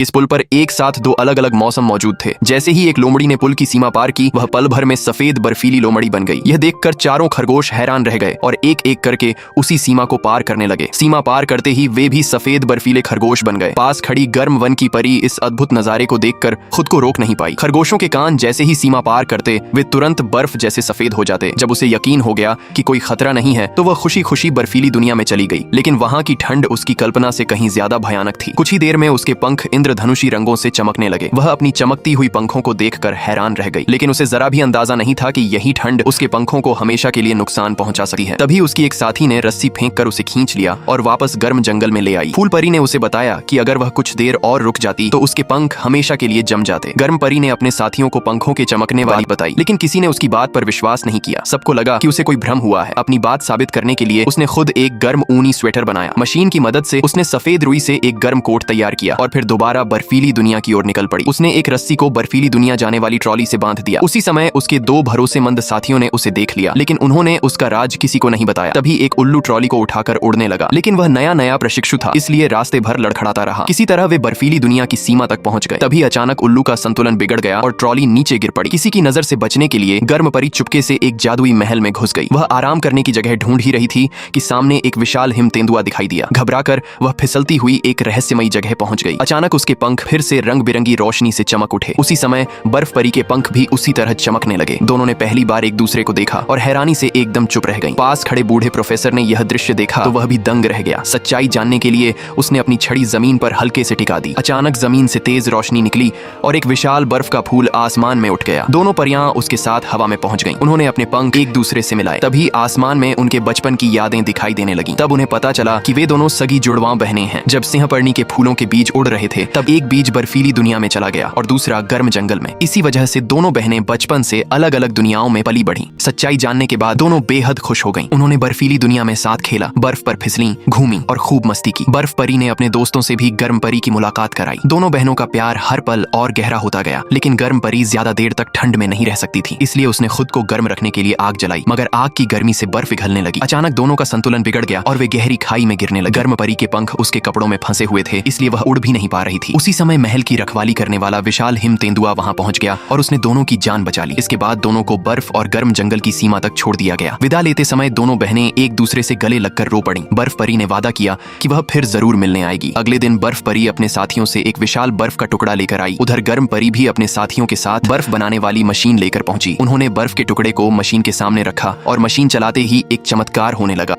इस पुल पर एक साथ दो अलग अलग मौसम मौजूद थे। जैसे ही एक लोमड़ी ने पुल की सीमा पार की, वह पल भर में सफेद बर्फीली लोमड़ी बन गई। यह देखकर चारों खरगोश हैरान रह गए और एक एक करके उसी सीमा को पार करने लगे। सीमा पार करते ही वे भी सफेद बर्फीले खरगोश बन गए। पास खड़ी गर्म वन की परी इस अद्भुत नजारे को देखकर खुद को रोक नहीं पाई। खरगोशों के कान जैसे ही सीमा पार करते, वे तुरंत बर्फ जैसे सफेद हो जाते। जब उसे यकीन हो गया कि कोई खतरा नहीं है, तो वह खुशी खुशी बर्फीली दुनिया में चली गई। लेकिन वहां की ठंड उसकी कल्पना से कहीं ज्यादा भयानक थी। कुछ ही देर में उसके पंख इंद्रधनुषी रंगों से चमकने लगे। वह अपनी चमकती हुई पंखों को देखकर हैरान रह गई, लेकिन उसे जरा भी अंदाजा नहीं था कि यही ठंड उसके पंखों को हमेशा के लिए नुकसान पहुंचा सकती है। तभी उसकी एक साथी ने रस्सी फेंककर उसे खींच लिया और वापस गर्म जंगल में ले आई। फूल परी ने उसे बताया कि अगर वह कुछ देर और रुक जाती तो उसके पंख हमेशा के लिए जम जाते। गर्म परी ने अपने साथियों को पंखों के चमकने वाली बताई, लेकिन किसी ने उसकी बात पर विश्वास नहीं किया। सबको लगा कि उसे कोई भ्रम हुआ है। अपनी बात साबित करने के लिए उसने खुद एक गर्म ऊनी स्वेटर बनाया। मशीन की मदद से उसने सफेद रुई से एक गर्म कोट तैयार किया और फिर दोबारा बर्फीली दुनिया की ओर निकल पड़ी। उसने एक रस्सी को बर्फीली दुनिया जाने वाली ट्रॉली से बांध दिया। उसी समय उसके दो भरोसेमंद साथियों ने उसे देख लिया, लेकिन उन्होंने उसका राज किसी को नहीं बताया। तभी एक उल्लू ट्रॉली को उठाकर उड़ने लगा, लेकिन वह नया प्रशिक्षु था, इसलिए रास्ते भर लड़खड़ाता रहा। किसी तरह वे बर्फीली दुनिया की सीमा तक पहुंच गए। तभी अचानक उल्लू का संतुलन बिगड़ गया और ट्रॉली नीचे गिर पड़ी। किसी की नजर से बचने के लिए गर्म परी चुपके से एक जादुई महल में घुस गई। वह आराम करने की जगह ढूंढ ही रही थी कि सामने एक विशाल हिम तेंदुआ दिखाई दिया। घबराकर वह फिसलती हुई एक रहस्यमयी जगह पहुंच गई। अचानक उसके पंख फिर से रंग बिरंगी रोशनी से चमक उठे। उसी समय बर्फ परी के पंख भी उसी तरह चमकने लगे। दोनों ने पहली बार एक दूसरे को देखा और हैरानी से एकदम चुप रह गईं। पास खड़े बूढ़े प्रोफेसर ने यह दृश्य देखा तो वह भी दंग रह गया। सच्चाई जानने के लिए उसने अपनी छड़ी जमीन पर हल्के से टिका दी। अचानक जमीन से तेज रोशनी निकली और एक विशाल बर्फ का फूल आसमान में उठ गया। दोनों परियां उसके साथ हवा में पहुंच गईं। उन्होंने अपने पंख एक दूसरे से मिलाए। तभी आसमान में उनके बचपन की यादें दिखाई देने लगीं। तब उन्हें पता चला कि वे दोनों सगी जुड़वां बहनें हैं। जब सिंहपर्णी के फूलों के बीज उड़ रहे थे, तब एक बीज बर्फीली दुनिया में चला गया और दूसरा गर्म जंगल में। इसी वजह से दोनों बहनें बचपन से अलग अलग दुनियाओं में पली बढ़ी। सच्चाई जानने के बाद दोनों बेहद खुश हो गईं। उन्होंने बर्फीली दुनिया में साथ खेला, बर्फ पर फिसली, घूमी और खूब मस्ती की। बर्फ परी ने अपने दोस्तों से भी गर्म परी की मुलाकात कराई। दोनों बहनों का प्यार हर पल और गहरा होता गया। लेकिन गर्म परी ज्यादा देर तक ठंड में नहीं रह सकती थी, इसलिए उसने खुद को गर्म रखने के लिए आग जलाई, मगर आग की गर्मी से बर्फ पिघलने लगी। अचानक दोनों का संतुलन बिगड़ गया और वे गहरी खाई में गिरने लगे। गर्म परी के पंख उसके कपड़ों में फंसे हुए थे, इसलिए वह उड़ भी नहीं पा रही थी। उसी समय महल की रखवाली करने वाला विशाल हिम तेंदुआ वहां पहुंच गया और उसने दोनों की जान बचा ली। इसके बाद दोनों को बर्फ और गर्म जंगल की सीमा तक छोड़ दिया गया। विदा लेते समय दोनों बहनें एक दूसरे से गले लगकर रो पड़ीं। बर्फ परी ने वादा किया कि वह फिर जरूर मिलने आएगी। अगले दिन बर्फ परी अपने साथियों से एक विशाल बर्फ का टुकड़ा लेकर आई। उधर गर्म परी भी अपने साथियों के साथ बर्फ बनाने वाली मशीन लेकर पहुंची। उन्होंने बर्फ के टुकड़े को मशीन के सामने रखा और मशीन चलाते ही एक चमत्कार होने लगा।